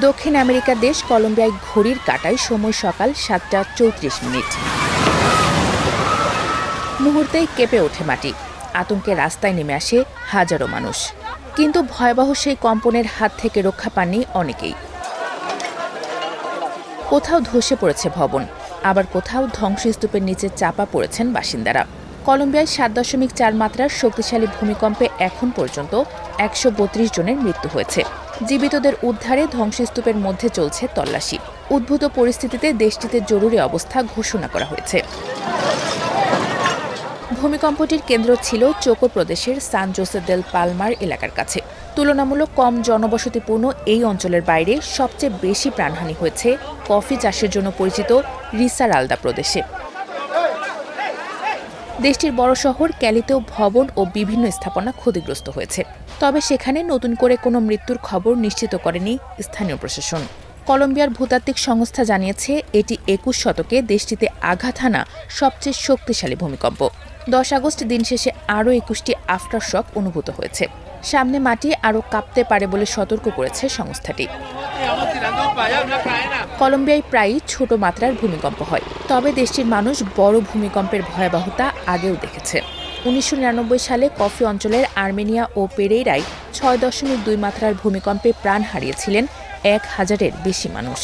দক্ষিণ আমেরিকার দেশ কলম্বিয়ায় ঘড়ির কাঁটায় সময় সকাল 7:34। মুহূর্তেই কেঁপে ওঠে মাটি, আতঙ্কে রাস্তায় নেমে আসে হাজারো মানুষ। কিন্তু ভয়াবহ সেই কম্পনের হাত থেকে রক্ষা পাননি অনেকেই। কোথাও ধসে পড়েছে ভবন, আবার কোথাও ধ্বংসস্তূপের নিচে চাপা পড়েছেন বাসিন্দারা। কলম্বিয়ায় 7.4 মাত্রার শক্তিশালী ভূমিকম্পে এখন পর্যন্ত 132 জনের মৃত্যু হয়েছে। জীবিতদের উদ্ধারে ধ্বংসস্তূপের মধ্যে চলছে তল্লাশি। উদ্ভূত পরিস্থিতিতে দেশটিতে জরুরি অবস্থা ঘোষণা করা হয়েছে। ভূমিকম্পটির কেন্দ্র ছিল চোকো প্রদেশের সান জোসে দেল পালমার এলাকার কাছে। তুলনামূলক কম জনবসতিপূর্ণ এই অঞ্চলের বাইরে সবচেয়ে বেশি প্রাণহানি হয়েছে কফি চাষের জন্য পরিচিত রিসারালদা প্রদেশে। দেশটির বড় শহর ক্যালিতেও ভবন ও বিভিন্ন স্থাপনা ক্ষতিগ্রস্ত হয়েছে। তবে সেখানে নতুন করে কোনো মৃত্যুর খবর নিশ্চিত করেনি স্থানীয় প্রশাসন। কলম্বিয়ার ভূতাত্ত্বিক সংস্থা জানিয়েছে এটি 21 শতকে দেশটিতে আঘাত হানা সবচেয়ে শক্তিশালী ভূমিকম্প। 10 আগস্ট দিন শেষে আরও 21টি আফটার শক অনুভূত হয়েছে। সামনে মাটি আরও কাঁপতে পারে বলে সতর্ক করেছে সংস্থাটি। কলম্বিয়ায় প্রায়ই ছোট মাত্রার ভূমিকম্প হয়, তবে দেশটির মানুষ বড় ভূমিকম্পের ভয়াবহতা আগেও দেখেছে। 1999 সালে কফি অঞ্চলের আর্মেনিয়া ও পেরেইরায় 6.2 মাত্রার ভূমিকম্পে প্রাণ হারিয়েছিলেন 1000-এর বেশি মানুষ।